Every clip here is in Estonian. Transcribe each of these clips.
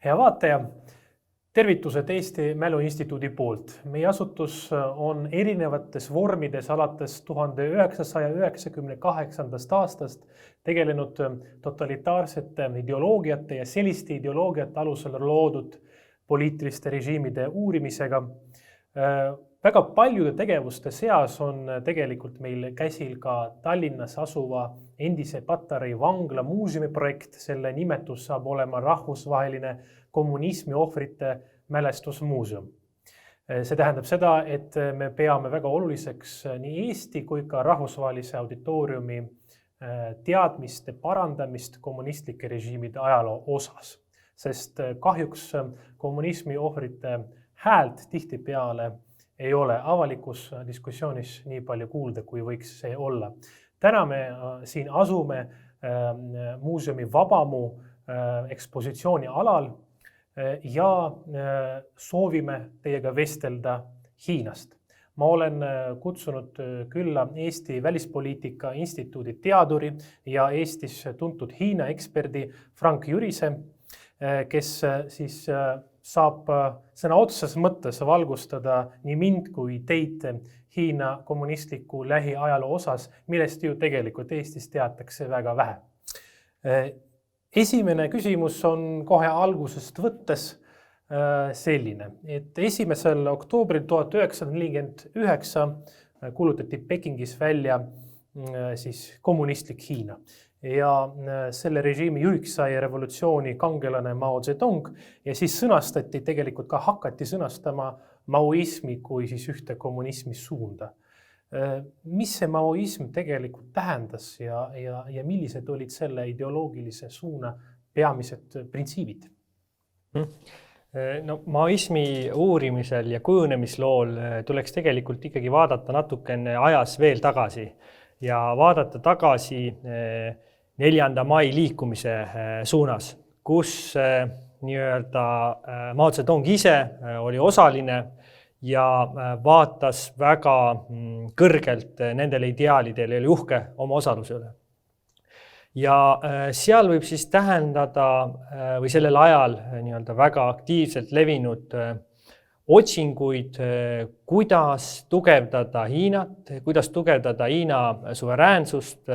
Hea vaataja, tervitused Eesti Mälu Instituudi poolt. Meie asutus on erinevates vormides alates 1998. aastast tegelenud totalitaarsete ideoloogiate ja selliste ideoloogiate alusel loodud poliitiliste režiimide uurimisega. Väga paljude tegevuste seas on tegelikult meil käsil ka Tallinnas asuva endise Patarei vangla muuseumi projekt. Selle nimetus saab olema rahvusvaheline kommunismi ohvrite mälestusmuuseum. See tähendab seda, et me peame väga oluliseks nii Eesti kui ka rahvusvahelise auditooriumi teadmiste parandamist kommunistlike režiimide ajaloo osas. Sest kahjuks kommunismi ohvrite häält tihtipeale ei ole avalikus diskussioonis nii palju kuulda, kui võiks see olla. Täna me siin asume muuseumi Vabamu ekspositsiooni alal ja soovime teiega vestelda Hiinast. Ma olen kutsunud külla Eesti Välispoliitika Instituudi teaduri ja Eestis tuntud Hiina eksperdi Frank Jürise, kes siis saab sõna otseses mõttes valgustada nii mind kui teid Hiina kommunistliku lähiajaloo osas, millest ju tegelikult Eestis teatakse väga vähe. Esimene küsimus on kohe algusest võttes selline, et 1. oktoobril 1949 kuulutati Pekingis välja siis kommunistlik Hiina. Ja selle režiimi juhiks sai revolutsiooni kangelane Mao Zedong ja siis tegelikult ka hakati sõnastama maoismi kui siis ühte kommunismi suunda. Mis see maoism tegelikult tähendas ja millised olid selle ideoloogilise suuna peamised printsiibid? No, maoismi uurimisel ja kujunemislool tuleks tegelikult ikkagi vaadata natukene ajas veel tagasi ja vaadata tagasi 4. mai liikumise suunas, kus Mao Zedong ise oli osaline ja vaatas väga kõrgelt nendele ideaalidele ja oli uhke oma osaluse üle. Ja seal võib siis tähendada või sellel ajal väga aktiivselt levinud otsinguid, kuidas tugevdada Hiinat, kuidas tugevdada Hiina suveräänsust,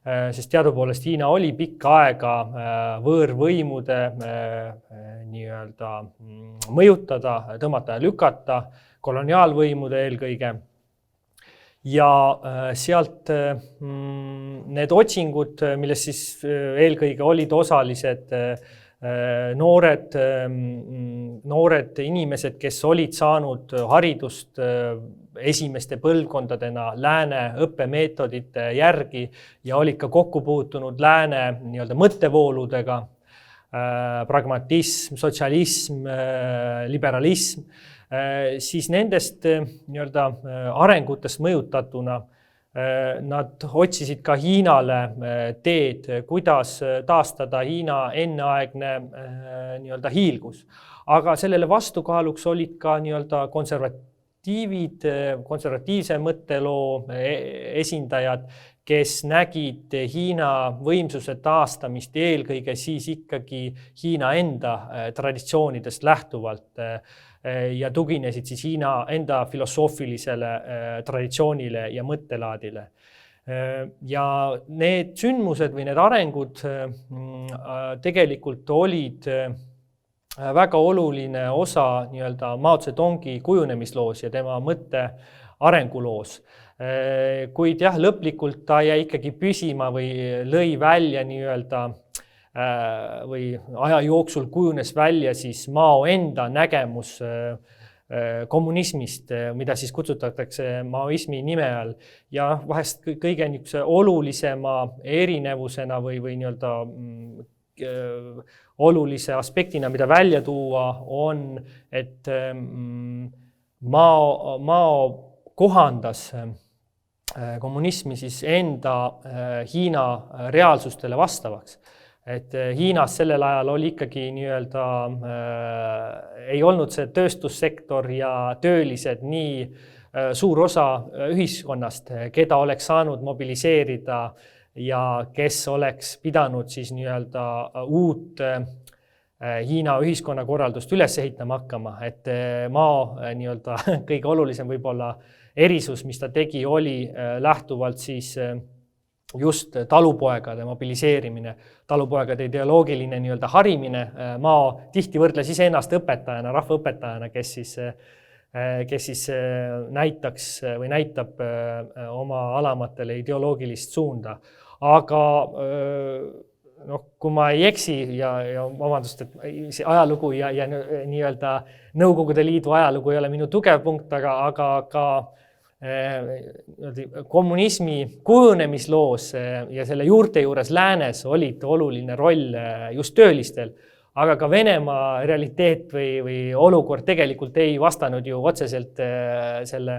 sest teadupoolest Hiina oli pikka aega võõrvõimude mõjutada, tõmmata ja lükata, koloniaalvõimude eelkõige. Ja sealt need otsingud, milles siis eelkõige olid osalised noored inimesed, kes olid saanud haridust esimeste põlvkondadena lääne õppemeetodite järgi ja olid ka kokku puutunud lääne mõttevooludega, pragmatism, sotsialism, liberalism, siis nendest arengutest mõjutatuna nad otsisid ka Hiinale teed, kuidas taastada Hiina enneaegne hiilgus. Aga sellele vastukaaluks olid ka konservatiivse mõtteloo esindajad, kes nägid Hiina võimsuse taastamist eelkõige siis ikkagi Hiina enda traditsioonidest lähtuvalt ja tuginesid siis Hiina enda filosoofilisele traditsioonile ja mõttelaadile. Ja need sündmused või need arengud tegelikult olid väga oluline osa Mao Zedongi kujunemisloos ja tema mõtte arenguloos. Kuid jah, lõplikult ta jäi ikkagi püsima või lõi välja või aja jooksul kujunes välja siis Mao enda nägemus kommunismist, mida siis kutsutatakse maoismi nime all. Ja vahest kõige olulisema erinevusena või olulise aspektina, mida välja tuua on, et Mao kohandas kommunismi siis enda Hiina reaalsustele vastavaks. Et Hiinas sellel ajal oli ikkagi ei olnud see tööstussektor ja töölised nii suur osa ühiskonnast, keda oleks saanud mobiliseerida ja kes oleks pidanud siis uut Hiina ühiskonnakorraldust üles ehitama hakkama, et Mao nii-öelda kõige olulisem võib-olla erisus, mis ta tegi, oli lähtuvalt siis just talupoegade mobiliseerimine, talupoegade ideoloogiline nii-öelda harimine. Mao tihti võrdles iseennast õpetajana, rahvaõpetajana, kes siis näitaks või näitab oma alamatele ideoloogilist suunda. Aga kui ma ei eksi ja vabandust, et see ajalugu ja nii-öelda Nõukogude Liidu ajalugu ei ole minu tugev punkt, aga ka kommunismi kujunemisloos ja selle juurte juures läänes olid oluline roll just töölistel, aga ka Venemaa realiteet või olukord tegelikult ei vastanud ju otseselt selle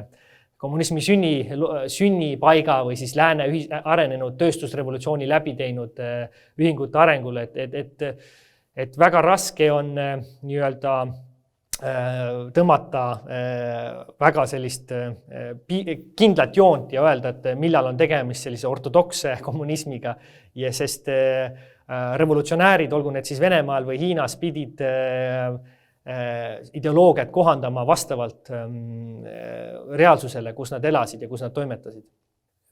kommunismi sünnipaiga või siis lääne arenenud tööstusrevolutsiooni läbi teinud ühingute arengule, et väga raske on nii-öelda tõmmata väga sellist kindlat joont ja öelda, et millal on tegemist sellise ortodoksse kommunismiga, ja sest revolutsionäärid, olgu need siis Venemaal või Hiinas, pidid ideoloogiat kohandama vastavalt reaalsusele, kus nad elasid ja kus nad toimetasid.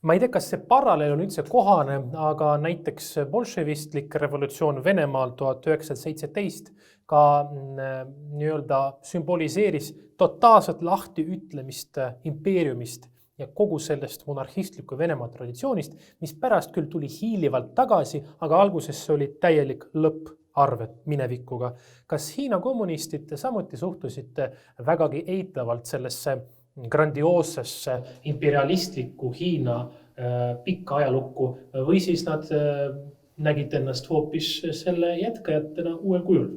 Ma ei tea, kas see paralleel on üldse kohane, aga näiteks bolševistlik revolutsioon Venemaal 1917 ka nii-öelda sümboliseeris totaalselt lahti ütlemist impeeriumist ja kogu sellest monarhistliku Venemaa traditsioonist, mis pärast küll tuli hiilivalt tagasi, aga alguses see oli täielik lõpparved minevikuga. Kas Hiina kommunistid samuti suhtusite vägagi eitavalt sellesse grandioossesse imperialistlikku Hiina pikka ajalukku või siis nad nägid ennast hoopis selle jätkajatena uuel kujul?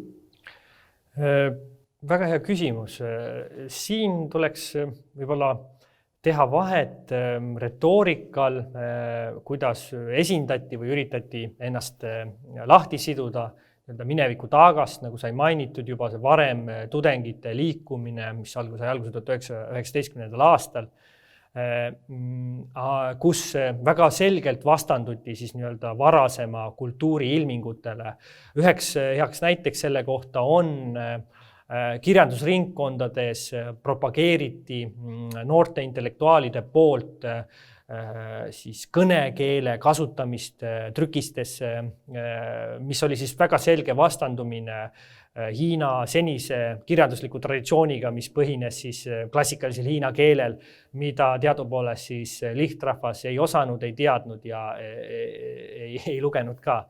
Väga hea küsimus. Siin tuleks võib-olla teha vahet retoorikal, kuidas esindati või üritati ennast lahti siduda mineviku taagast, nagu sai mainitud juba see varem tudengite liikumine, mis sai alguse 1919. aastal, kus väga selgelt vastanduti siis nii-öelda varasema kultuuri ilmingutele. Üheks heaks näiteks selle kohta on kirjandusringkondades propageeriti noorte intellektuaalide poolt siis kõnekeele kasutamist trükistesse, mis oli siis väga selge vastandumine Hiina senise kirjandusliku traditsiooniga, mis põhines siis klassikalisel hiina keelel, mida teadupoolest siis lihtrahvas ei osanud, ei teadnud ja ei lugenud ka.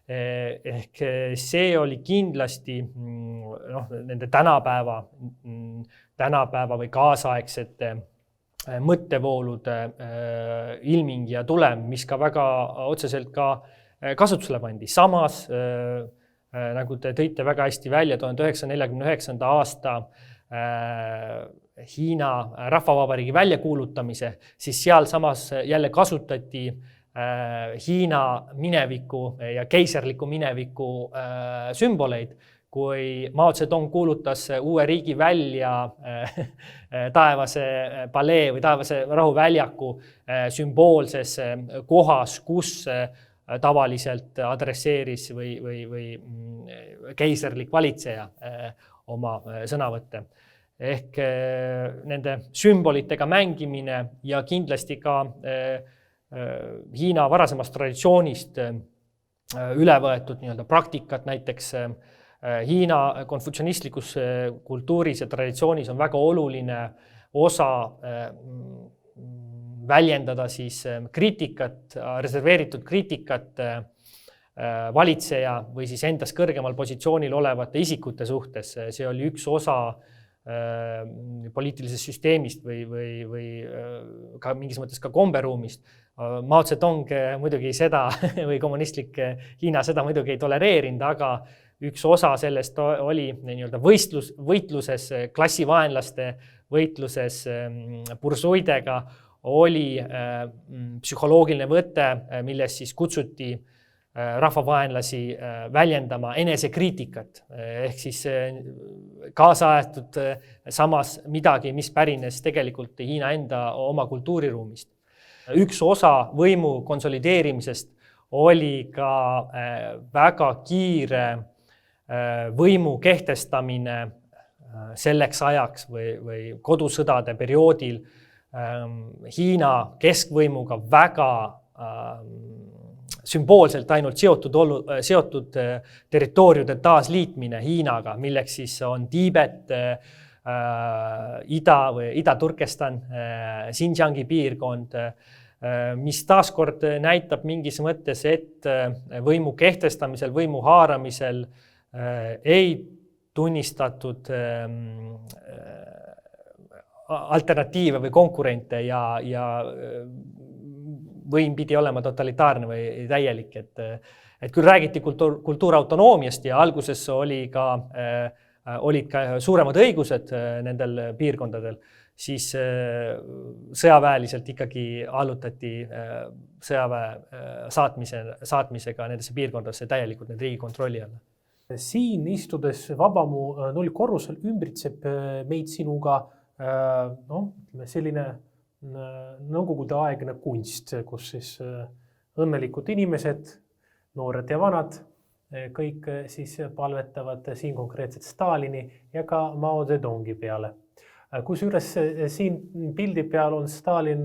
Ehk see oli kindlasti nende tänapäeva või kaasaegsete mõttevoolude ilming ja tulem, mis ka väga otseselt ka kasutusele pandi. Samas, nagu te tõite väga hästi välja, 1949. aasta Hiina rahvavabariigi väljakuulutamise, siis seal samas jälle kasutati Hiina mineviku ja keiserliku mineviku sümboleid, kui Mao Zedong kuulutas uue riigi välja taevase palee või taevase rahuväljaku sümboolses kohas, kus tavaliselt adresseeris või keiserlik valitseja oma sõnavõtte. Ehk nende sümbolitega mängimine ja kindlasti ka Hiina varasemast traditsioonist üle võetud nii-öelda praktikat, näiteks Hiina konfutsionistlikus kultuuris ja traditsioonis on väga oluline osa väljendada siis kriitikat, reserveeritud kriitikat valitseja või siis endas kõrgemal positsioonil olevate isikute suhtes. See oli üks osa poliitilisest süsteemist või ka mingis mõttes ka komberuumist. Mao Zedong muidugi seda või kommunistlik Hiina seda muidugi ei tolereerinud, aga üks osa sellest oli nii-öelda võitluses klassivaenlaste, võitluses bursuidega oli psühholoogiline võte, milles siis kutsuti rahvavaenlasi väljendama enesekriitikat, ehk siis kaasajatud samas midagi, mis pärines tegelikult Hiina enda oma kultuuriruumist. Üks osa võimu konsolideerimisest oli ka väga kiire võimu kehtestamine selleks ajaks või kodusõdade perioodil Hiina keskvõimuga väga sümboolselt ainult seotud territooriumide taasliitmine Hiinaga, milleks siis on Tiibet, Ida-Turkestan, Xinjiangi piirkond, mis taaskord näitab mingis mõttes, et võimu kehtestamisel, võimu haaramisel ei tunnistatud alternatiive või konkurente ja võim pidi olema totalitaarne või täielik, et küll räägiti kultuurautonoomiast ja alguses olid ka suuremad õigused nendel piirkondadel, siis sõjaväeliselt ikkagi allutati sõjaväe saatmisega nendesse piirkondadesse täielikult need riigi kontrolli alla. Siin istudes Vabamu nullkorrusel ümbritseb meid sinuga selline nõukogude aegne kunst, kus siis õnnelikud inimesed, noored ja vanad, kõik siis palvetavad siin konkreetselt Stalini ja ka Mao Zedongi peale. Kusjuures siin pildi peal on Stalin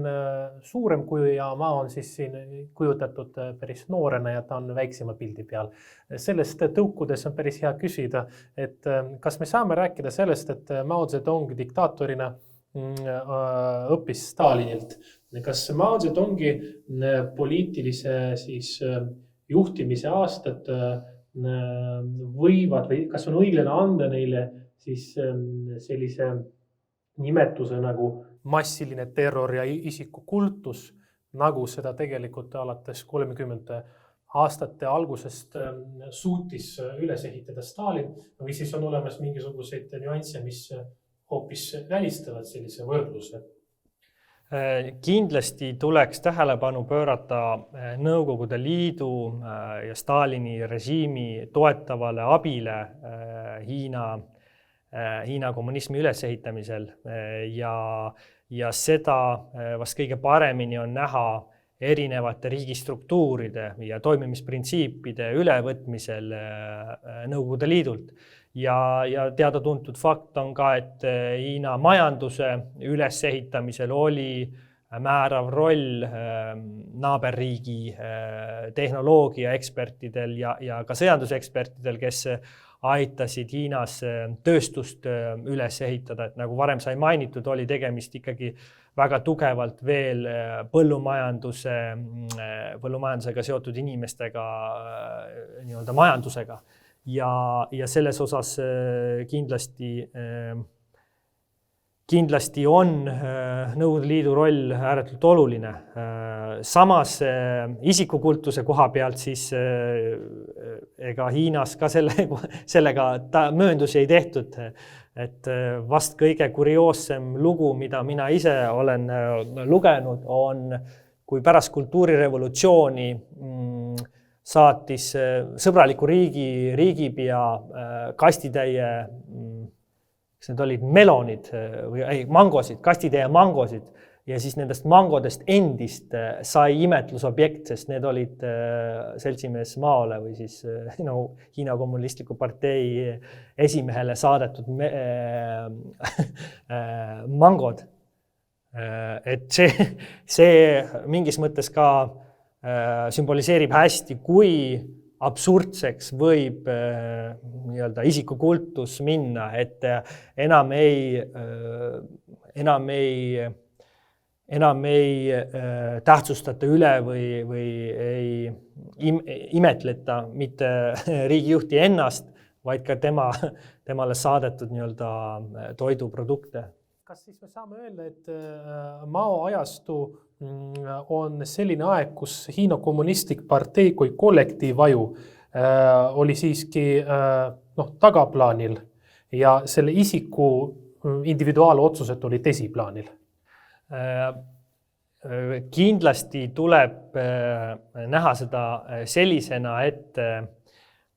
suurem kuju ja Mao on siis siin kujutatud päris noorena ja ta on väiksema pildi peal. Sellest tõukudes on päris hea küsida, et kas me saame rääkida sellest, et Mao Zedong diktaatorina õppis Stalinilt. Kas Mao Zedongi poliitilise siis juhtimise aastad võivad või kas on õiglane anda neile siis sellise nimetuse nagu massiline terror ja isikukultus, nagu seda tegelikult alates 30 aastate algusest suutis üles ehitada Stalin, või siis on olemas mingisuguseid nüansse, mis hoopis välistavad sellise võrdluse? Kindlasti tuleks tähelepanu pöörata Nõukogude Liidu ja Stalini režiimi toetavale abile Hiina kommunismi ülesehitamisel ja seda vast kõige paremini on näha erinevate riigistruktuuride ja toimimisprintsiipide ülevõtmisel Nõukogude Liidult. Ja teada-tuntud fakt on ka, et Hiina majanduse ülesehitamisel oli määrav roll naaberriigi tehnoloogia ekspertidel ja ka sõjandusekspertidel, kes aitasid Hiinas tööstust üles ehitada, et nagu varem sai mainitud, oli tegemist ikkagi väga tugevalt veel põllumajandusega seotud inimestega, nii-öelda majandusega. Ja selles osas kindlasti on Nõukogude Liidu roll ääretult oluline. Samas isikukultuse koha pealt siis ega Hiinas ka sellega mööndusi ei tehtud, et vast kõige kurioossem lugu, mida mina ise olen lugenud, on, kui pärast kultuurirevolutsiooni saatis sõbraliku riigipea kastitäie, kas need olid melonid või mangosid, kastitäie mangosid ja siis nendest mangodest endist sai imetlusobjekt, sest need olid seltsimees Maole või siis Hiina Kommunistliku Partei esimehele saadetud mangod. Et see mingis mõttes ka sümboliseerib hästi, kui absurdseks võib nii-öelda isikukultus minna, et enam ei tähtsustata üle või ei imetleta mitte riigijuhti ennast, vaid ka temale saadetud nii-öelda toiduprodukte. Kas siis me saame öelda, et Mao ajastu on selline aeg, kus Hiina Kommunistlik Partei kui kollektiivaju oli siiski tagaplaanil ja selle isiku individuaalotsused olid esiplaanil? Kindlasti tuleb näha seda sellisena, et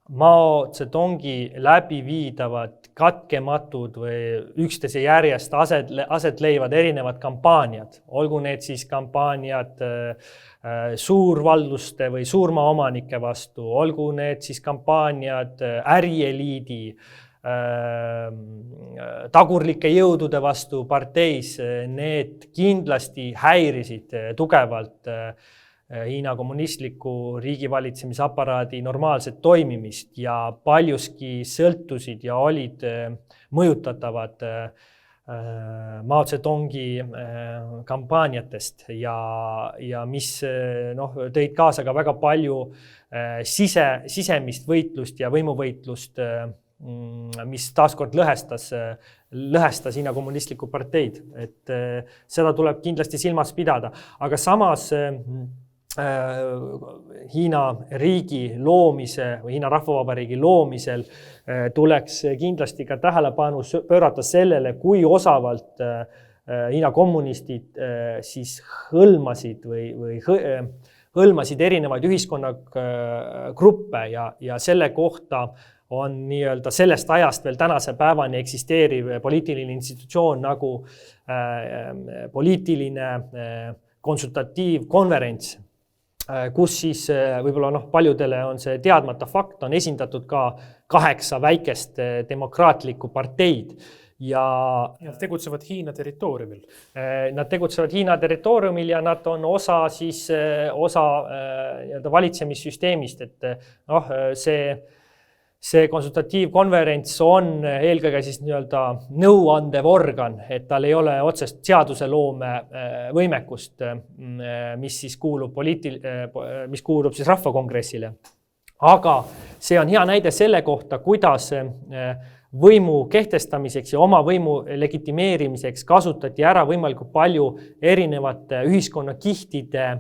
Mao Zedongi läbiviidavad katkematud või üksteise järjest aset leivad erinevad kampaaniad, olgu need siis kampaaniad suurvalluste või suurmaaomanike vastu, olgu need siis kampaaniad ärieliidi, tagurlike jõudude vastu parteis, need kindlasti häirisid tugevalt Hiina kommunistliku riigivalitsemisaparaadi normaalset toimimist ja paljuski sõltusid ja olid mõjutatavad Mao Zedongi kampaaniatest ja mis tõid kaasa ka väga palju sisemist võitlust ja võimuvõitlust, mis taaskord lõhestas Hiina kommunistlikku parteid. Et seda tuleb kindlasti silmas pidada, aga samas Hiina riigi loomise või Hiina Rahvavabariigi loomisel tuleks kindlasti ka tähelepanu pöörata sellele, kui osavalt Hiina kommunistid siis hõlmasid erinevaid ühiskonnagruppe ja selle kohta on nii-öelda sellest ajast veel tänase päevani eksisteeriv poliitiline institutsioon nagu poliitiline konsultatiivkonverents, kus siis võib-olla paljudele on see teadmata fakt, on esindatud ka 8 väikest demokraatlikku parteid. Ja nad tegutsevad Hiina territooriumil. Nad tegutsevad Hiina territooriumil ja nad on osa valitsemissüsteemist, et see konsultatiivkonverents on eelkõige siis nii-öelda nõuandev organ, et tal ei ole otsest seaduseloome võimekust, mis kuulub siis rahvakongressile. Aga see on hea näide selle kohta, kuidas võimu kehtestamiseks ja oma võimu legitimeerimiseks kasutati ära võimalikult palju erinevate ühiskonnakihtide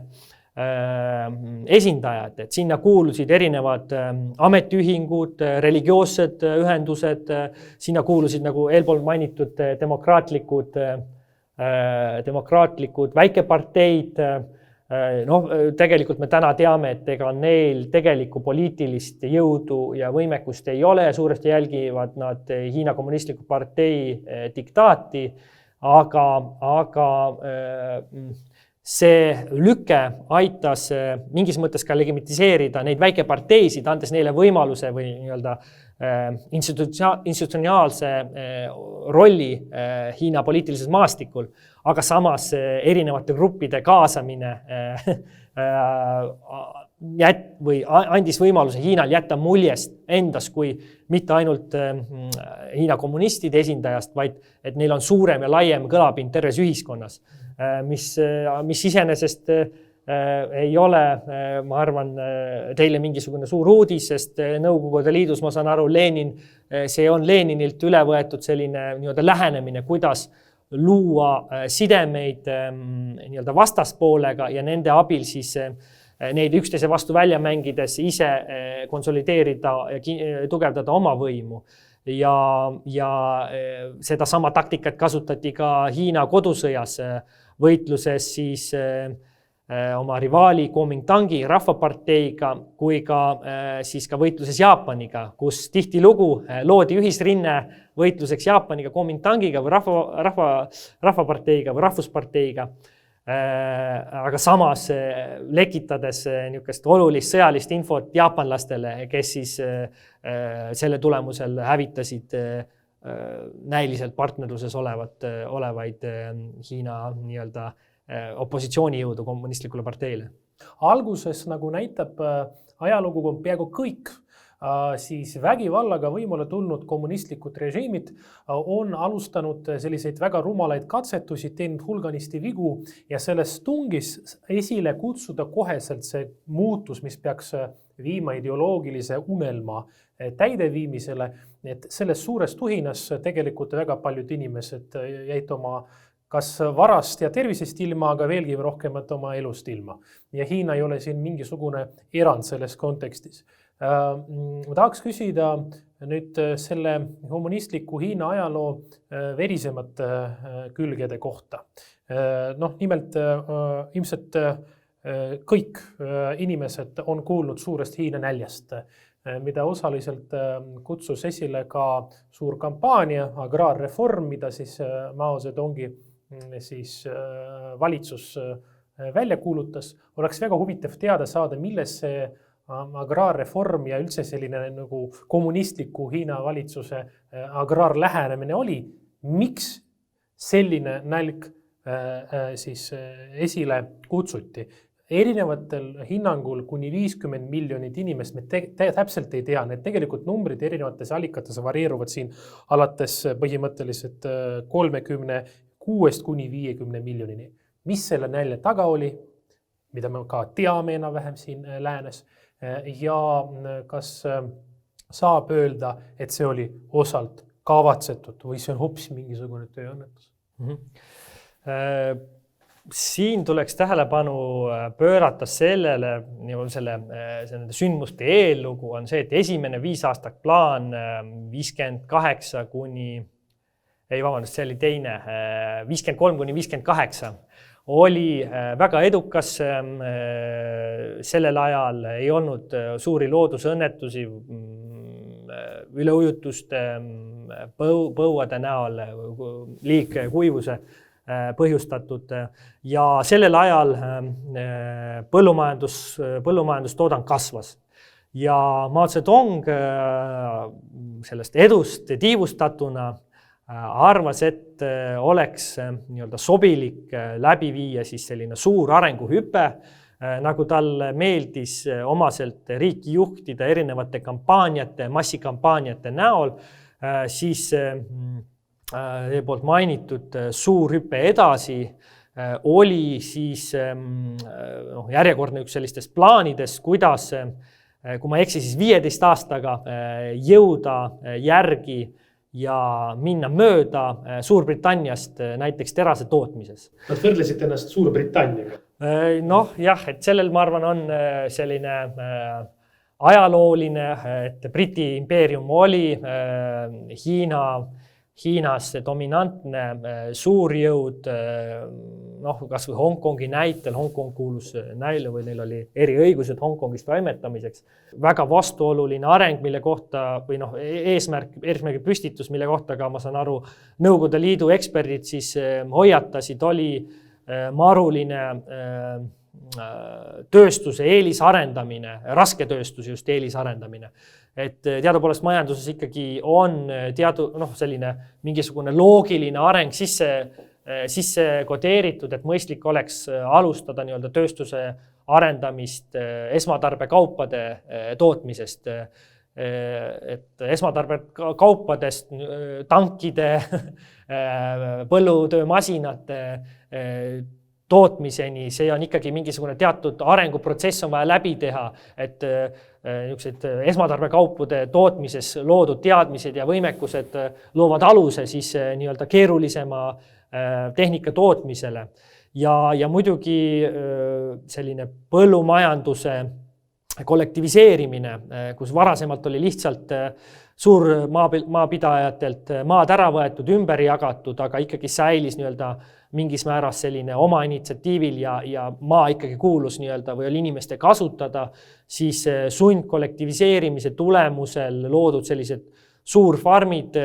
esindajad, et sinna kuulusid erinevad ametiühingud, religioossed ühendused, sinna kuulusid nagu eelpool mainitud demokraatlikud väikeparteid. Tegelikult me täna teame, et ega neil tegelikku poliitilist jõudu ja võimekust ei ole, suuresti jälgivad nad Hiina kommunistliku partei diktaati, aga see lüke aitas mingis mõttes ka legitimiseerida neid väikeparteisid, andes neile võimaluse või nii-öelda institutsionaalse rolli Hiina poliitilises maastikul, aga samas erinevate gruppide kaasamine andis võimaluse Hiinal jätta muljest endast kui mitte ainult Hiina kommunistide esindajast, vaid et neil on suurem ja laiem kõlapind terves ühiskonnas. Mis iseenesest ei ole, ma arvan, teile mingisugune suur uudis, sest Nõukogude Liidus, ma saan aru, see on Leninilt üle võetud selline nii-öelda lähenemine, kuidas luua sidemeid nii-öelda vastaspoolega ja nende abil siis neid üksteise vastu välja mängides ise konsolideerida ja tugevdada oma võimu. Ja seda sama taktikat kasutati ka Hiina kodusõjas võitluses siis oma rivaali Kuomintangi rahvaparteiga kui ka siis ka võitluses Jaapaniga, kus tihtilugu loodi ühisrinne võitluseks Jaapaniga, Kuomintangiga või rahvaparteiga või rahvusparteiga. Aga samas lekitades niisugust olulist sõjalist infot jaapanlastele, kes siis selle tulemusel hävitasid näiliselt partnerluses olevaid Hiina nii-öelda opositsioonijõudu kommunistlikule parteile. Alguses, nagu näitab ajalugu, on peaaegu kõik siis vägivallaga võimule tulnud kommunistlikud režiimid on alustanud selliseid väga rumalaid katsetusi, teinud hulganisti vigu ja selles tungis esile kutsuda koheselt see muutus, mis peaks viima ideoloogilise unelma täideviimisele. Et selles suures tuhinas tegelikult väga paljud inimesed jäid oma kas varast ja tervisest ilma, aga veelgi rohkemat oma elust ilma. Ja Hiina ei ole siin mingisugune erand selles kontekstis. Ma tahaks küsida nüüd selle kommunistliku Hiina ajaloo verisemate külgede kohta. Nimelt ilmselt kõik inimesed on kuulnud suurest Hiina näljast. mida osaliselt kutsus esile ka suur kampaania, agraarreform, mida siis Mao Zedongi siis valitsus välja kuulutas. Oleks väga huvitav teada saada, milles see agraarreform ja üldse selline nagu kommunistliku Hiina valitsuse agraarlähenemine oli. Miks selline nälg siis esile kutsuti? Erinevatel hinnangul kuni 50 miljonit inimest, me täpselt ei tea, need tegelikult numbrid erinevates allikates varieeruvad siin alates põhimõtteliselt 36 kuni 50 miljonini. Mis selle nälja taga oli, mida me ka teame enam-vähem siin läänes, ja kas saab öelda, et see oli osalt kavatsetud või see on hoopis mingisugune tööõnnetus? Siin tuleks tähelepanu pöörata sellele, selle sündmuste eellugu on see, et esimene 5 aastat plaan 58 kuni, see oli teine, 53 kuni 58 oli väga edukas. Sellel ajal ei olnud suuri loodusõnnetusi, üleujutuste, põuade näol, liigkuivuse põhjustatud ja sellel ajal põllumajandustoodang kasvas. Ja Mao Zedong sellest edust tiivustatuna arvas, et oleks sobilik läbi viia siis selline suur arenguhüpe, nagu tal meeldis omaselt riiki juhtida erinevate kampaaniate, massikampaaniate näol, siis poolt mainitud suur hüpe edasi oli siis järjekordne üks sellistest plaanidest, kuidas, kui ma eksi, siis 15 aastaga jõuda järgi ja minna mööda Suurbritanniast näiteks terase tootmises. Nad võrdlesid ennast Suurbritanniaga? Jah, et sellel ma arvan on selline ajalooline, et Briti impeerium oli Hiinas dominantne suurjõud, kas või Hongkongi näitel, Hongkong kuulus näile või neil oli eriõigused Hongkongist toimetamiseks. Väga vastuoluline areng, mille kohta, või eesmärgi püstitus, mille kohta ka, ma saan aru, Nõukogude Liidu eksperdid siis hoiatasid, oli maruline tööstuse eelisarendamine, rasketööstuse just eelisarendamine. Et teadupoolest majanduses ikkagi on selline mingisugune loogiline areng sisse kodeeritud, et mõistlik oleks alustada tööstuse arendamist esmatarbekaupade tootmisest. Et esmatarbekaupadest, tankide, põllutöömasinate tootmiseni, see on ikkagi mingisugune teatud arenguprotsess on vaja läbi teha, et esmatarbekaupude tootmises loodud teadmised ja võimekused loovad aluse siis keerulisema tehnika tootmisele. Ja muidugi selline põllumajanduse kollektiviseerimine, kus varasemalt oli lihtsalt suur maapidajatelt maad ära võetud, ümber jagatud, aga ikkagi säilis mingis määras selline oma initsiatiivil ja maa ikkagi kuulus või oli inimeste kasutada, siis sundkollektiviseerimise tulemusel loodud sellised suurfarmid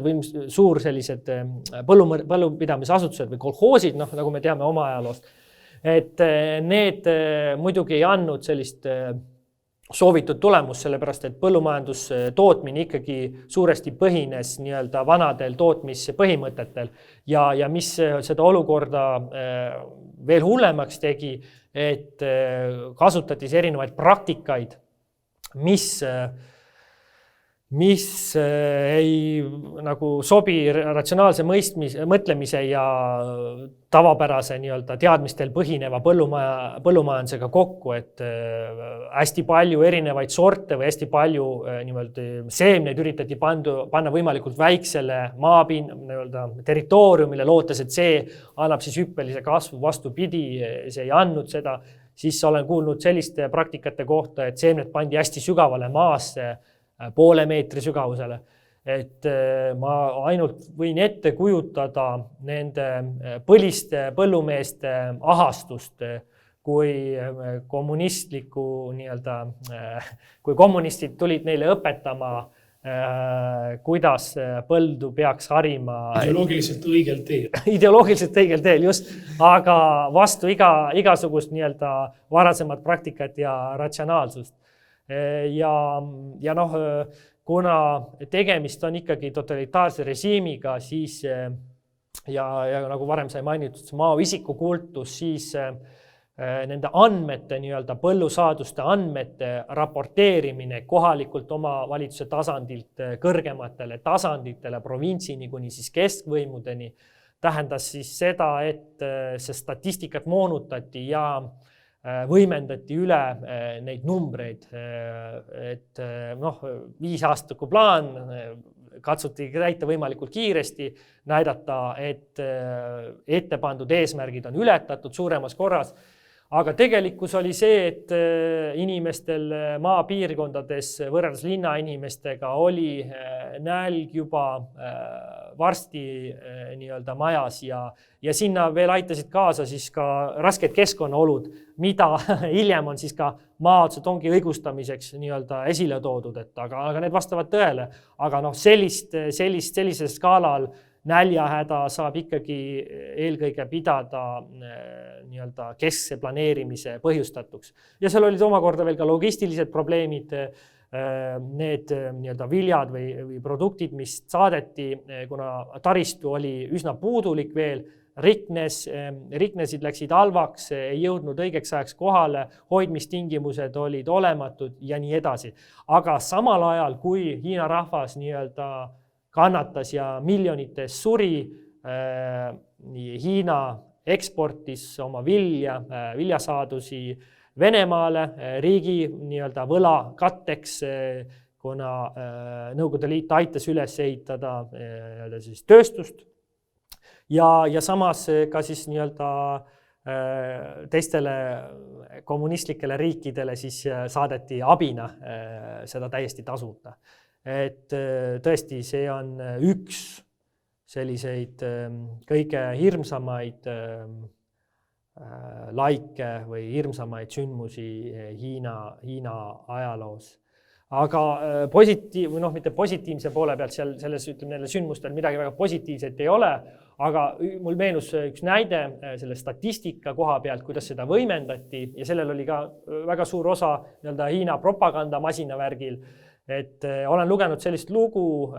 või suur sellised põllupidamisasutused või kolhoosid, nagu me teame oma ajaloost, et need muidugi ei andnud sellist soovitud tulemus, sellepärast et põllumajandustootmine ikkagi suuresti põhines vanadel tootmispõhimõtetel ja mis seda olukorda veel hullemaks tegi, et kasutati erinevaid praktikaid, mis ei sobi ratsionaalse mõtlemise ja tavapärase teadmistel põhineva põllumajandusega kokku, et hästi palju erinevaid sorte või hästi palju seemneid üritati panna võimalikult väiksele territooriumile, lootes, et see annab siis hüppelise kasvu, vastupidi, see ei andnud seda. Siis olen kuulnud selliste praktikate kohta, et seemned pandi hästi sügavale maasse, poole meetri sügavusele. Et ma ainult võin ette kujutada nende põliste põllumeeste ahastust, kui kommunistliku nii-öelda, kui kommunistid tulid neile õpetama, kuidas põldu peaks harima. Ideoloogiliselt õigel teel. Ideoloogiliselt õigel teel, just, aga vastu igasugust nii-öelda varasemat praktikat ja ratsionaalsust. Ja noh, kuna tegemist on ikkagi totalitaarse režiimiga, siis ja nagu varem sai mainitud, Mao isikukultus, siis nende andmete, nii-öelda põllusaaduste andmete raporteerimine kohalikult omavalitsuse tasandilt kõrgematele tasanditele, provintsini kuni siis keskvõimudeni, tähendas siis seda, et see statistikat moonutati ja võimendati üle neid numbreid, et noh, 5-aastaku plaan katsuti täita võimalikult kiiresti, näidata, et ette pandud eesmärgid on ületatud suuremas korras, aga tegelikkus oli see, et inimestel maapiirkondades võrreldes linnainimestega oli nälg juba varsti nii-öelda majas ja sinna veel aitasid kaasa siis ka rasked keskkonnaolud, mida hiljem on siis ka Mao Zedongi õigustamiseks nii-öelda esile toodud, aga need vastavad tõele. Aga noh, sellisel skaalal näljahäda saab ikkagi eelkõige pidada nii-öelda keskse planeerimise põhjustatuks. Ja seal olid omakorda veel ka logistilised probleemid, need nii-öelda viljad või produktid, mis saadeti, kuna taristu oli üsna puudulik veel, riknesid, läksid halvaks, ei jõudnud õigeks ajaks kohale, hoidmistingimused olid olematud ja nii edasi. Aga samal ajal, kui Hiina rahvas nii-öelda kannatas ja miljonites suri, Hiina eksportis oma viljasaadusi Venemaale riigi nii-öelda võla katteks, kuna Nõukogude Liit aitas üles ehitada siis tööstust ja samas ka siis nii-öelda teistele kommunistlikele riikidele siis saadeti abina seda täiesti tasuta. Et tõesti, see on üks selliseid kõige hirmsamaid laike või hirmsamaid sündmusi Hiina ajaloos. Aga mitte positiivse poole pealt selles neile sündmustel midagi väga positiivset ei ole, aga mul meenus üks näide selle statistika koha pealt, kuidas seda võimendati ja sellel oli ka väga suur osa nii-öelda Hiina propagandamasinaväärgil. Et olen lugenud sellist lugu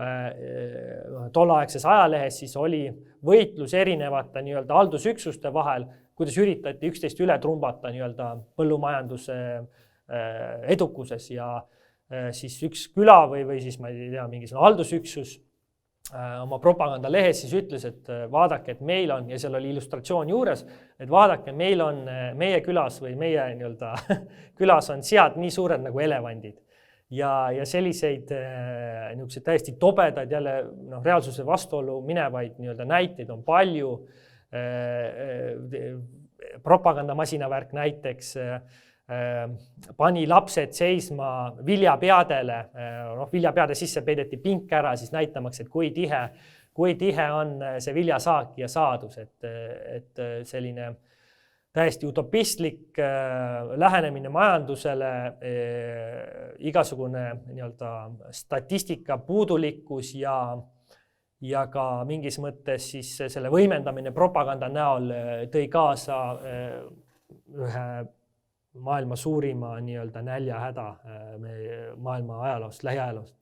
tolleaegses ajalehes, siis oli võitlus erinevate nii-öelda haldusüksuste vahel, kuidas üritati üksteist üle trumbata nii-öelda põllumajanduse edukuses ja siis üks küla või siis ma ei tea, mingisugune haldusüksus oma propagandalehes siis ütles, et vaadake, et meil on, ja seal oli illustratsioon juures, et vaadake, meil on meie külas või meie nii-öelda külas on sead nii suured nagu elevandid. Ja selliseid niisuguseid täiesti tobedaid jälle reaalsuse vastuolu minevaid nii-öelda näiteid on palju. Propagandamasinaväärk näiteks pani lapsed seisma viljapeadele, viljapeade sisse peideti pink ära, siis näitamaks, et kui tihe on see viljasaak ja saadus, et selline täiesti utopistlik lähenemine majandusele, igasugune nii-öelda statistika puudulikkus ja ka mingis mõttes siis selle võimendamine propaganda näol tõi kaasa ühe maailma suurima nii-öelda näljahäda maailma ajaloost, lähiajaloost.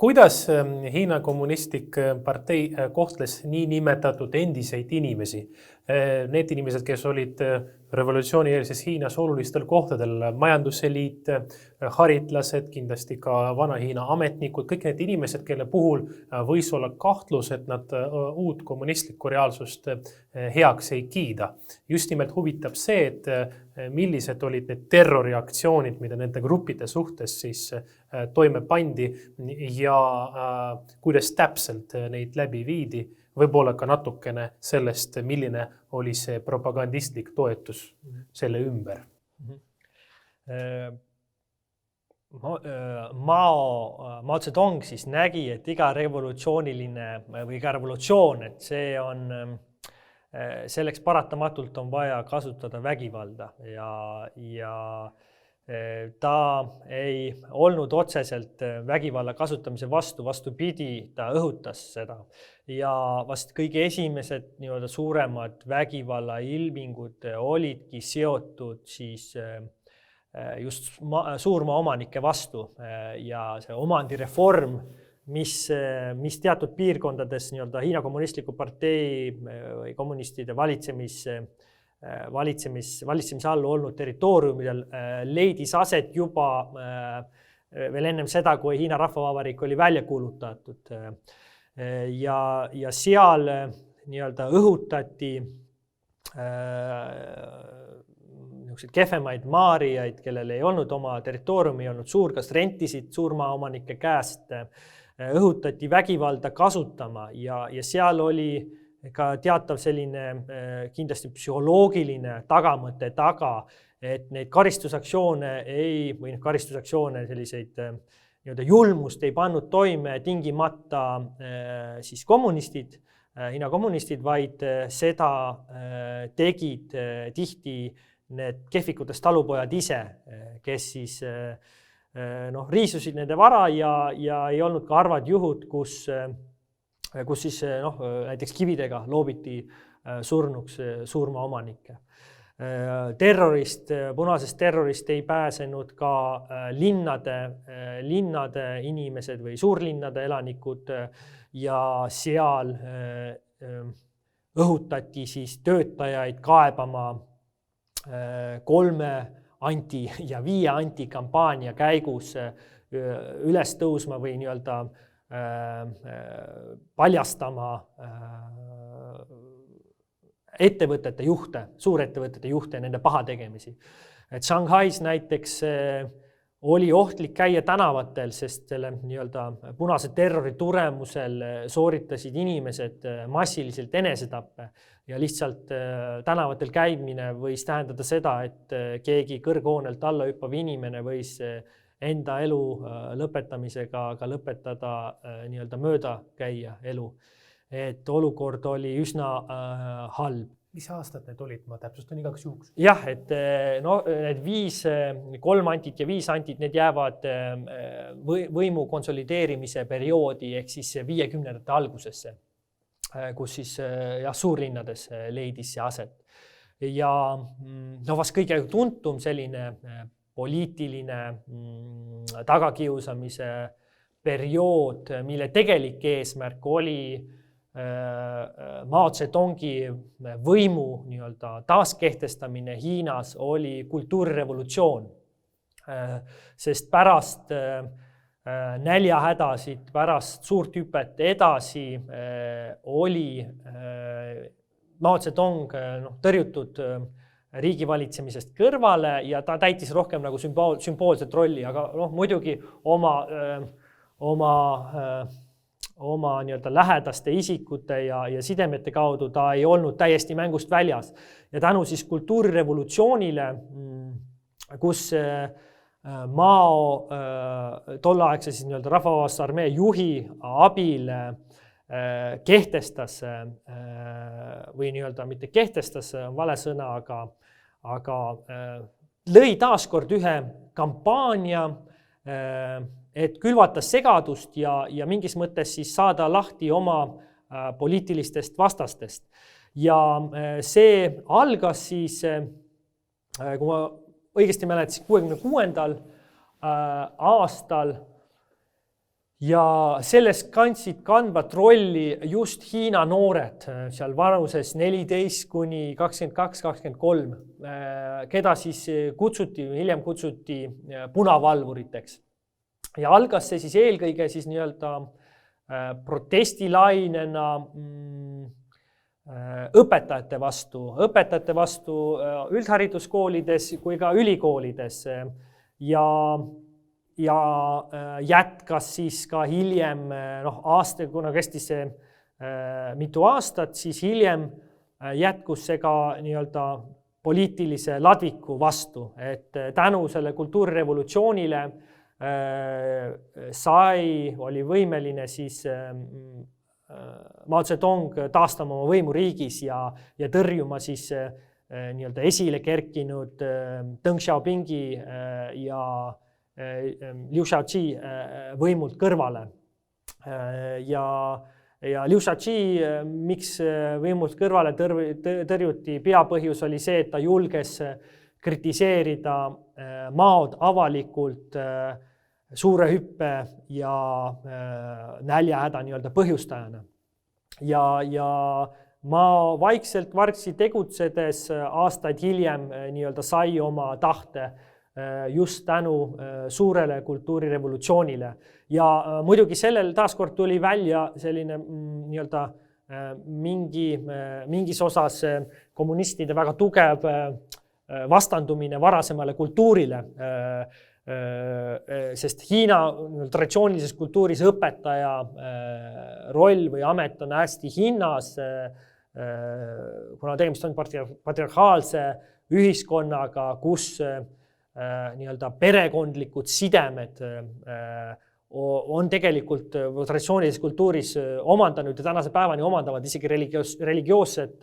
Kuidas Hiina kommunistlik partei kohtles nii nimetatud endiseid inimesi? Need inimesed, kes olid revolutsioonieelses Hiinas olulistel kohtadel, majanduseliit, haritlased, kindlasti ka Vana-Hiina ametnikud, kõik need inimesed, kelle puhul võis olla kahtlus, et nad uut kommunistlikku reaalsust heaks ei kiida. Just nimelt huvitab see, et millised olid need terroriaktsioonid, mida nende gruppide suhtes siis toime pandi ja kuidas täpselt neid läbi viidi. Võib-olla ka natukene sellest, milline oli see propagandistlik toetus selle ümber. Mao Zedong siis nägi, et iga revolutsiooniline või iga revolutsioon, et see on selleks paratamatult on vaja kasutada vägivalda ja ta ei olnud otseselt vägivalla kasutamise vastu, vastupidi, ta õhutas seda. Ja vast kõige esimesed suuremad vägivalla ilmingud olidki seotud siis just suurmaa omanike vastu ja see omandireform, mis teatud piirkondades Hiina kommunistliku partei või kommunistide valitsemise all olnud territooriumidel leidis aset juba veel ennem seda, kui Hiina Rahvavabariik oli välja kuulutatud. Ja seal õhutati kehvemaid maarijaid, kellel ei olnud oma territooriumi, ei olnud suur, kas rentisid suurmaaomanike käest, õhutati vägivalda kasutama ja seal oli ka teatav selline kindlasti psühholoogiline tagamõte taga, et neid karistusaktsioone selliseid julmust ei pannud toime tingimata siis kommunistid, Hiina kommunistid, vaid seda tegid tihti need kehvikutest talupojad ise, kes siis riisusid nende vara ja ei olnud ka harvad juhud, kus siis näiteks kividega loobiti surnuks suurmaaomanikke. Punasest terrorist ei pääsenud ka linnade inimesed või suurlinnade elanikud ja seal õhutati siis töötajaid kaebama 3 anti- ja 5 antikampaania käigus üles tõusma või paljastama ettevõtete juhte, suurettevõtete juhte ja nende pahategemisi. Et Shanghais näiteks oli ohtlik käia tänavatel, sest selle punase terrori tulemusel sooritasid inimesed massiliselt enesetappe ja lihtsalt tänavatel käimine võis tähendada seda, et keegi kõrghoonelt alla hüppav inimene võis enda elu lõpetamisega ka lõpetada mööda käia elu. Et olukord oli üsna halb. Mis aastad need olid? Ma täpsustan igaks juhuks. Jah, et need 3 antit ja 5 antit, need jäävad võimu konsolideerimise perioodi ehk siis 50ndate algusesse, kus siis suurlinnades leidis see aset. Ja vast kõige tuntum selline poliitiline tagakiusamise periood, mille tegelik eesmärk oli Mao Zedongi võimu taaskehtestamine Hiinas, oli kultuurirevolutsioon. Sest pärast näljahädasid, pärast suurt hüpet edasi oli Mao Zedong tõrjutud riigivalitsemisest kõrvale ja ta täitis rohkem nagu sümboolset rolli, aga muidugi oma lähedaste isikute ja sidemete kaudu ta ei olnud täiesti mängust väljas. Ja tänu siis kultuurirevolutsioonile, kus Mao tolleaegse siis rahvavabaduse armee juhi abil kehtestas või mitte kehtestas, on vale sõna, aga lõi taaskord ühe kampaania, et külvata segadust ja mingis mõttes siis saada lahti oma poliitilistest vastastest. Ja see algas siis, kui ma õigesti mäletan, 66. aastal ja selles kandsid kandvat rolli just Hiina noored seal vanuses 14 kuni 22-23, keda siis hiljem kutsuti punavalvuriteks. Ja algas see siis eelkõige siis protestilainena õpetajate vastu üldhariduskoolides kui ka ülikoolides ja jätkas siis ka hiljem, kuna kestis see mitu aastat, siis hiljem jätkus see ka poliitilise ladviku vastu, et tänu selle kultuurirevolutsioonile oli võimeline siis Mao Zedong taastama oma võimu riigis ja tõrjuma siis nii-öelda esile kerkinud Deng Xiaopingi ja Liu Shaoqi võimult kõrvale. Ja Liu Shaoqi, miks võimult kõrvale tõrjuti, peapõhjus oli see, et ta julges kritiseerida Maod avalikult suure hüppe ja näljahäda nii-öelda põhjustajana. Ja Mao vaikselt vargsi tegutsedes aastaid hiljem nii-öelda sai oma tahte just tänu suurele kultuurirevolutsioonile. Ja muidugi sellel taaskord tuli välja selline nii-öelda mingis osas kommunistide väga tugev vastandumine varasemale kultuurile, sest Hiina traditsioonilises kultuuris õpetaja roll või amet on hästi hinnas, kuna tegemist on patriarhaalse ühiskonnaga, kus nii-öelda perekondlikud sidemed on tegelikult traditsioonilises kultuuris omandanud ja tänase päevani omandavad isegi religioosset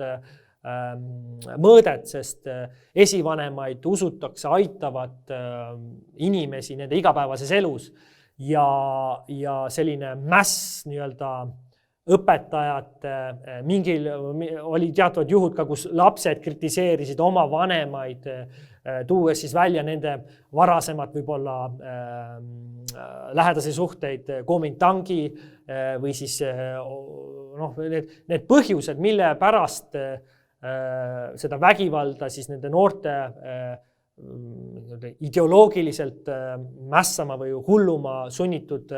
mõõdet, sest esivanemaid usutakse aitavat inimesi nende igapäevases elus ja selline mäss nii-öelda õpetajate oli teatavad juhud ka, kus lapsed kritiseerisid oma vanemaid, tuues siis välja nende varasemat võib-olla lähedasi suhteid Kuomintangi või siis need põhjused, mille pärast seda vägivalda siis nende noorte ideoloogiliselt mässama või hulluma sunnitud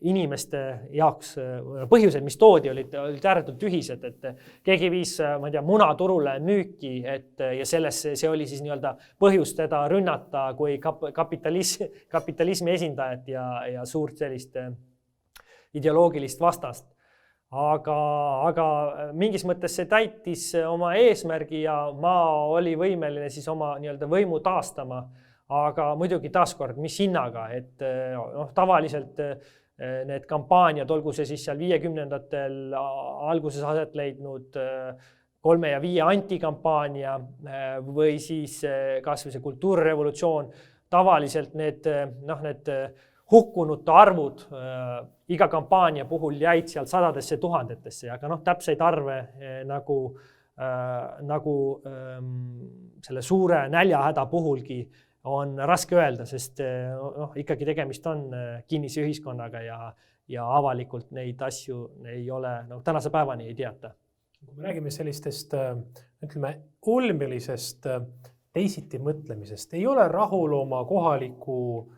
inimeste jaoks põhjused, mis toodi, olid ääretult ühised, et keegi viis, ma ei tea, munaturule müüki, ja see oli siis nii-öelda põhjus teda rünnata kui kapitalismi esindajat ja suurt sellist ideoloogilist vastast. Aga mingis mõttes see täitis oma eesmärgi ja Mao oli võimeline siis oma nii-öelda võimu taastama, aga muidugi taaskord, mis hinnaga, et tavaliselt need kampaaniad, olgu see siis seal 50ndatel alguses aset leidnud 3 ja 5 antikampaania või siis kas või see kultuurirevolutsioon, tavaliselt need hukkunute arvud iga kampaania puhul jäid seal sadadesse tuhandetesse, aga täpseid arve nagu selle suure näljahäda puhulgi on raske öelda, sest ikkagi tegemist on kinnise ühiskonnaga ja avalikult neid asju ei ole, tänase päevani ei teata. Kui me räägime sellistest, ütleme, ulmelisest teisiti mõtlemisest, ei ole rahul oma kohaliku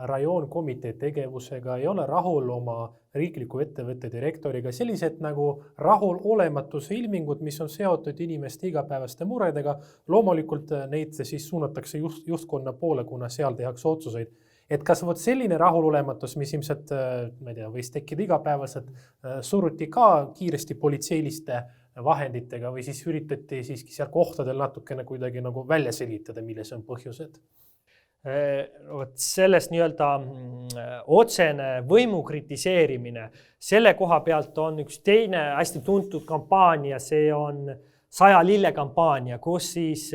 rajoonkomitee tegevusega, ei ole rahul oma riikliku ettevõtte direktoriga, sellised nagu rahulolematuse ilmingud, mis on seotud inimeste igapäevaste muredega, loomulikult neid siis suunatakse juhtkonna poole, kuna seal tehakse otsuseid. Et kas selline rahulolematus, mis ilmselt, ma ei tea, võis tekkida igapäevaselt, suruti ka kiiresti politseiliste vahenditega või siis üritati siiski seal kohtadel natukene kuidagi nagu välja selgitada, milles on põhjused? Sellest nii-öelda otsene võimu kritiseerimine, selle koha pealt on üks teine hästi tuntud kampaania, see on 100 lille kampaania, kus siis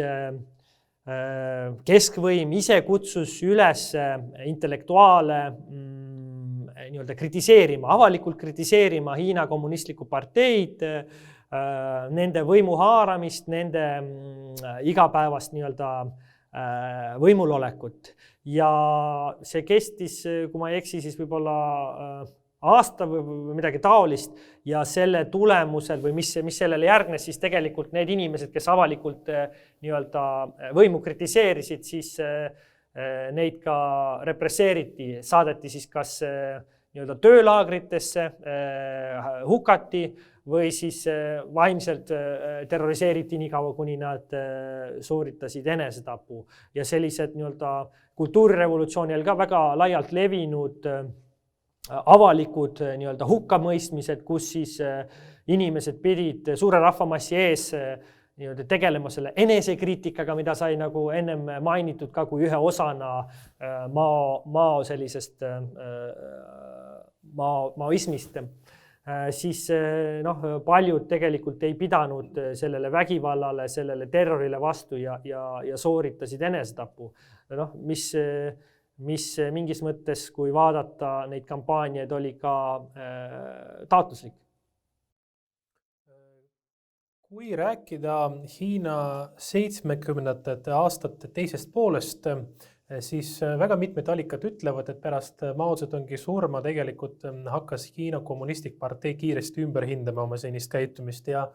keskvõim ise kutsus üles intellektuaale nii-öelda kritiseerima, avalikult kritiseerima Hiina kommunistlikku parteid, nende võimu haaramist, nende igapäevast nii-öelda võimulolekut ja see kestis, kui ma ei eksi, siis võib-olla aasta või midagi taolist ja selle tulemusel või mis sellele järgnes, siis tegelikult need inimesed, kes avalikult nii-öelda võimu kritiseerisid, siis neid ka represseeriti, saadeti siis kas nii-öelda töölaagritesse, hukati või siis vaimselt terroriseeriti nii kaua, kuni nad sooritasid enesetapu. Ja sellised nii-öelda kultuurirevolutsioonil ka väga laialt levinud avalikud nii-öelda hukkamõistmised, kus siis inimesed pidid suure rahvamassi ees nii-öelda tegelema selle enesekriitikaga, mida sai nagu ennem mainitud ka kui ühe osana Mao sellisest maoismist, siis noh, paljud tegelikult ei pidanud sellele vägivallale, sellele terrorile vastu ja sooritasid enesetapu. Noh, mis mingis mõttes, kui vaadata neid kampaaniaid, oli ka taotluslik. Kui rääkida Hiina 70. aastate teisest poolest, siis väga mitmed allikad ütlevad, et pärast Mao Zedongi surma tegelikult hakkas Hiina kommunistlik partei kiiresti ümber hindama oma senist käitumist ja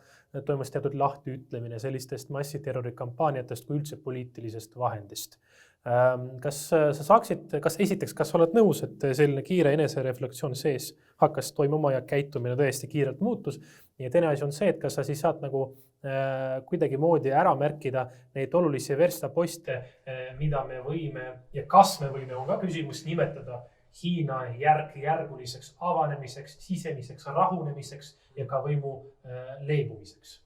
toimus teatud lahtiütlemine sellistest massiterrorikampaaniatest kui üldse poliitilisest vahendist. Kas sa saaksid, kas oled nõus, et selline kiire enesereflektsioon sees hakkas toimuma ja käitumine tõesti kiirelt muutus? Ja teine asi on see, et kas sa siis saad nagu kuidagi moodi ära märkida neid olulisi verstaposte, mida me võime ja kas me võime, on ka küsimus, nimetada Hiina järguliseks avanemiseks, sisemiseks rahunemiseks ja ka võimu leibumiseks.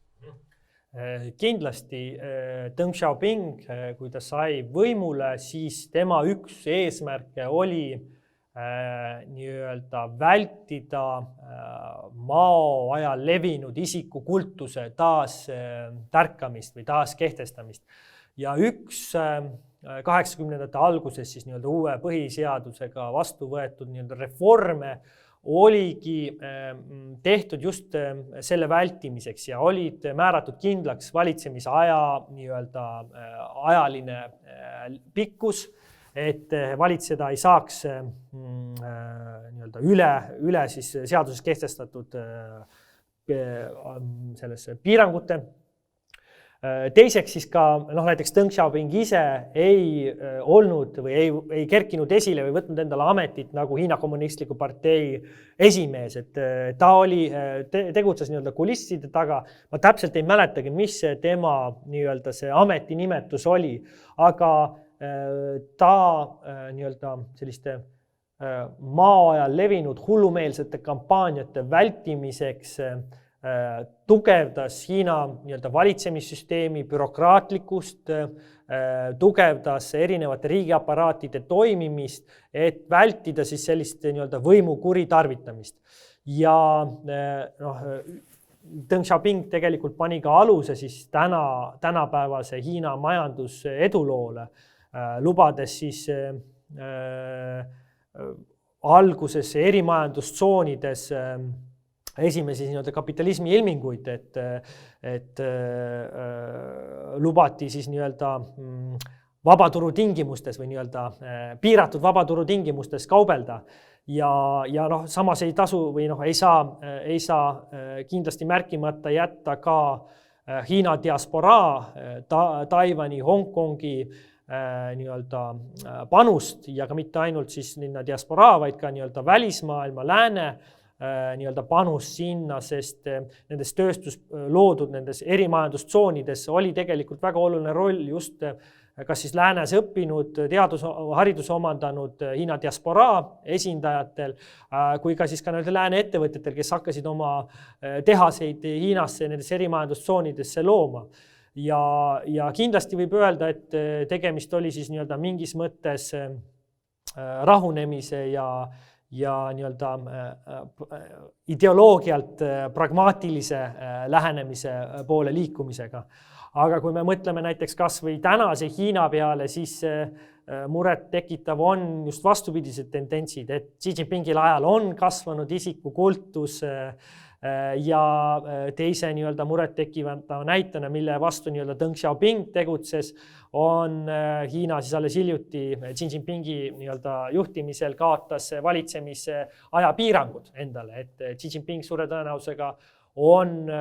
Kindlasti Deng Xiaoping, kui ta sai võimule, siis tema üks eesmärke oli nii-öelda vältida Mao ajal levinud isikukultuse taas tärkamist või taas kehtestamist. Ja üks 80ndate alguses siis nii-öelda uue põhiseadusega vastu võetud nii-öelda reforme oligi tehtud just selle vältimiseks ja olid määratud kindlaks valitsemise aja nii-öelda ajaline pikkus, et valitseda ei saaks nii-öelda üle siis seaduses kehtestatud sellesse piirangute. Teiseks siis ka näiteks Deng Xiaoping ise ei olnud või ei kerkinud esile või võtnud endale ametit nagu Hiina kommunistliku partei esimees, et ta tegutses nii-öelda kulisside taga. Ma täpselt ei mäletagi, mis tema nii-öelda see ametinimetus oli, aga ta nii-öelda selliste Mao ajal levinud hullumeelsete kampaaniate vältimiseks tugevdas Hiina nii-öelda valitsemissüsteemi bürokraatlikkust, tugevdas erinevate riigiaparaatide toimimist, et vältida siis sellist nii-öelda võimu kuritarvitamist. Ja Deng Xiaoping tegelikult pani ka aluse siis tänapäevase Hiina majanduseduloole, lubades siis alguses erimajandustsoonides esimesi nii-öelda kapitalismi ilminguid, et lubati siis nii-öelda vabaturu tingimustes või nii-öelda piiratud vabaturu tingimustes kaubelda ja samas ei tasu või ei saa kindlasti märkimata jätta ka Hiina diasporaa, Taiwani, Hongkongi nii-öelda panust ja ka mitte ainult siis diasporaa, vaid ka nii-öelda välismaailma, lääne nii-öelda panus sinna, sest nendes loodud nendes erimajandustsoonides oli tegelikult väga oluline roll just kas siis läänes õppinud, hariduse omandanud Hiina diasporaa esindajatel, kui ka siis ka lääne ettevõtjatel, kes hakkasid oma tehaseid Hiinasse nendes erimajandustsoonidesse looma. Ja kindlasti võib öelda, et tegemist oli siis nii-öelda mingis mõttes rahunemise ja nii-öelda ideoloogialt pragmaatilise lähenemise poole liikumisega. Aga kui me mõtleme näiteks kas või tänase Hiina peale, siis muret tekitav on just vastupidised tendentsid, et Xi Jinpingil ajal on kasvanud isikukultus ja teise nii-öelda muret tekivata näitena, mille vastu nii-öelda Deng Xiaoping tegutses, on Hiina siis alles hiljuti Xi Jinpingi nii-öelda juhtimisel kaotas valitsemise ajapiirangud endale, et Xi Jinping suure tõenäosusega on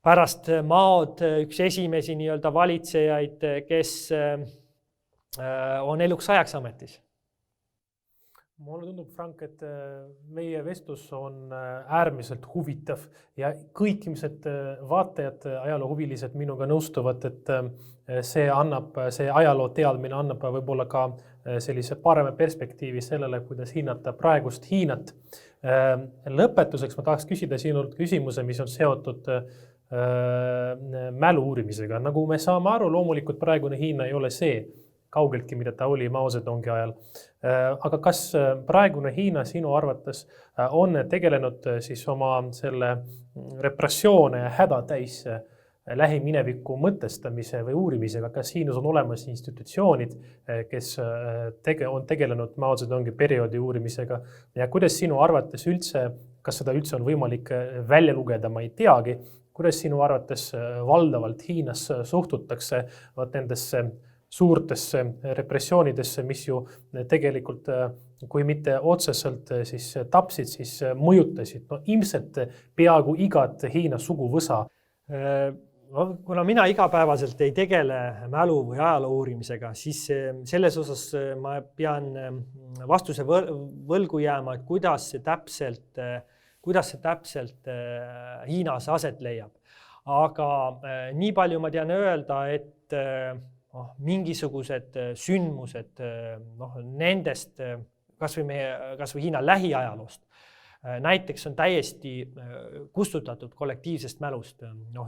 pärast Maod üks esimesi nii-öelda valitsejaid, kes on eluks ajaks ametis. Mulle tundub, Frank, et meie vestlus on äärmiselt huvitav ja kõik ilmselt vaatajad, ajaloohuvilised minuga nõustuvad, et see ajaloo teadmine annab võib-olla ka sellise parema perspektiivi sellele, kuidas hinnata praegust Hiinat. Lõpetuseks ma tahaks küsida sinult küsimuse, mis on seotud mälu uurimisega. Nagu me saame aru, loomulikult praegune Hiina ei ole see, kaugeltki, mida ta oli Mao Zedongi ajal. Aga kas praegune Hiina sinu arvates on tegelenud siis oma selle repressioone ja hädatäis lähimineviku mõtestamise või uurimisega, kas Hiinas on olemas institutsioonid, kes on tegelenud Mao Zedongi perioodi uurimisega ja kuidas sinu arvates üldse, kas seda üldse on võimalik välja lugeda, ma ei teagi, kuidas sinu arvates valdavalt Hiinas suhtutakse nendesse suurtesse repressioonidesse, mis ju tegelikult, kui mitte otseselt siis tapsid, siis mõjutasid ilmselt peaaegu igat Hiina suguvõsa. Kuna mina igapäevaselt ei tegele mälu või ajaloo uurimisega, siis selles osas ma pean vastuse võlgu jääma, et kuidas see täpselt Hiinas aset leiab. Aga nii palju ma tean öelda, et mingisugused sündmused nendest kas või Hiina lähiajaloost näiteks on täiesti kustutatud kollektiivsest mälust.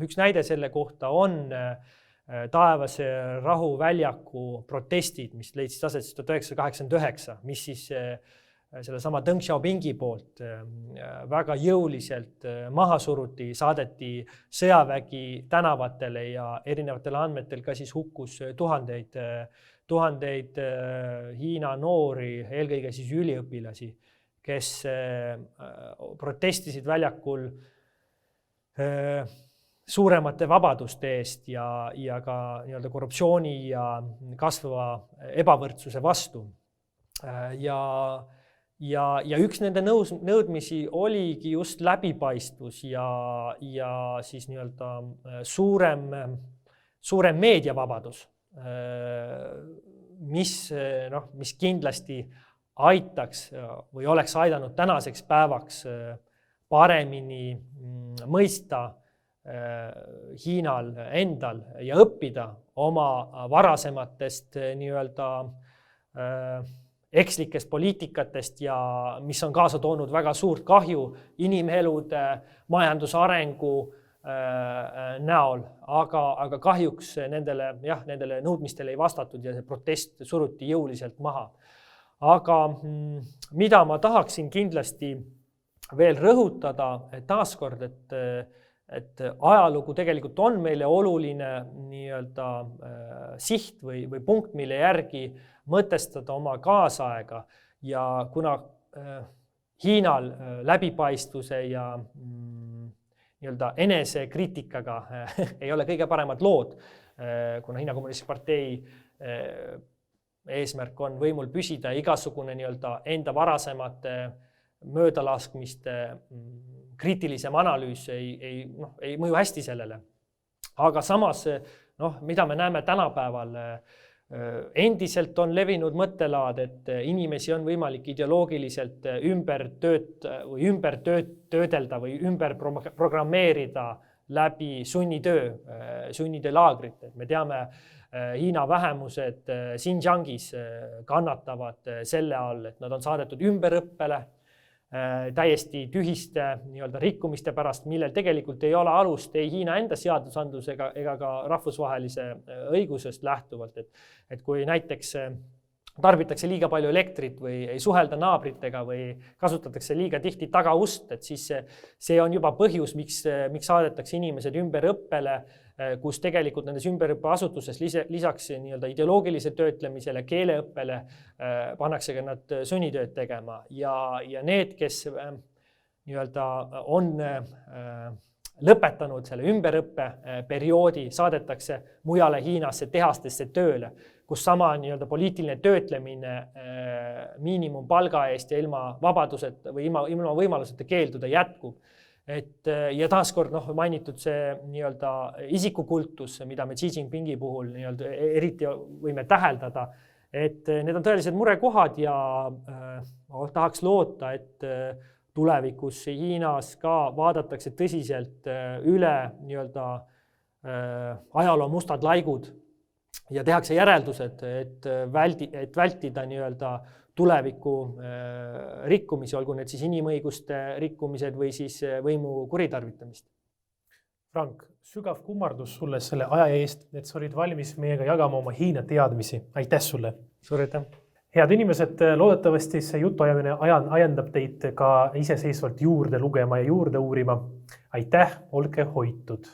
Üks näide selle kohta on Taevase rahuväljaku protestid, mis leidsid aset 1989, mis siis sellesama Deng Xiaopingi poolt väga jõuliselt maha suruti, saadeti sõjavägi tänavatele ja erinevatel andmetel ka siis hukkus tuhandeid Hiina noori, eelkõige siis üliõpilasi, kes protestisid väljakul suuremate vabaduste eest ja ka nii-öelda korruptsiooni ja kasvava ebavõrdsuse vastu. Ja üks nende nõudmisi oligi just läbipaistvus ja siis nii-öelda suurem meediavabadus, mis kindlasti aitaks või oleks aidanud tänaseks päevaks paremini mõista Hiinal endal ja õppida oma varasematest nii-öelda ekslikest poliitikatest ja mis on kaasa toonud väga suurt kahju inimelude, majandusarengu näol, aga kahjuks nendele nõudmistele ei vastatud ja see protest suruti jõuliselt maha. Aga mida ma tahaksin kindlasti veel rõhutada taaskord, et ajalugu tegelikult on meile oluline nii-öelda siht või punkt, mille järgi mõtestada oma kaasaega ja kuna Hiinal läbipaistvuse ja nii-öelda enesekriitikaga ei ole kõige paremad lood, kuna Hiina Kommunistlik Partei eesmärk on võimul püsida igasugune nii-öelda enda varasemate möödalaskmiste kriitilisem analüüs ei mõju hästi sellele. Aga samas, mida me näeme tänapäeval, endiselt on levinud mõttelaad, et inimesi on võimalik ideoloogiliselt ümber töödelda või ümber programmeerida läbi sunnitöö laagrit. Me teame, Hiina vähemused Xinjiangis kannatavad selle all, et nad on saadetud ümberõppele täiesti tühiste nii-öelda rikkumiste pärast, millel tegelikult ei ole alust ei Hiina enda seadusandlus ega ka rahvusvahelise õigusest lähtuvalt. Et kui näiteks tarbitakse liiga palju elektrit või ei suhelda naabritega või kasutatakse liiga tihti tagaust, et siis see on juba põhjus, miks saadetakse inimesed ümberõppele, kus tegelikult nendes ümberõppeasutuses lisaks nii-öelda ideoloogilisele töötlemisele, keeleõppele pannakse ka nad sunnitööd tegema ja need, kes nii-öelda on lõpetanud selle ümberõppe perioodi, saadetakse mujale Hiinasse tehastesse tööle, kus sama nii-öelda poliitiline töötlemine miinimumpalga eest ja ilma vabaduseta või ilma võimaluseta keelduda jätkub. Ja taaskord mainitud see nii-öelda isikukultus, mida me Xi Jinpingi puhul nii-öelda eriti võime täheldada, et need on tõelised murekohad ja tahaks loota, et tulevikus Hiinas ka vaadatakse tõsiselt üle nii-öelda ajaloo mustad laigud ja tehakse järeldused, et vältida nii-öelda tuleviku rikkumisi, olgu need siis inimõiguste rikkumised või siis võimu kuritarvitamist. Frank, sügav kummardus sulle selle aja eest, et sa olid valmis meiega jagama oma Hiina teadmisi. Aitäh sulle! Suur aitäh! Head inimesed, loodetavasti see jutuajamine ajendab teid ka iseseisvalt juurde lugema ja juurde uurima. Aitäh, olge hoitud!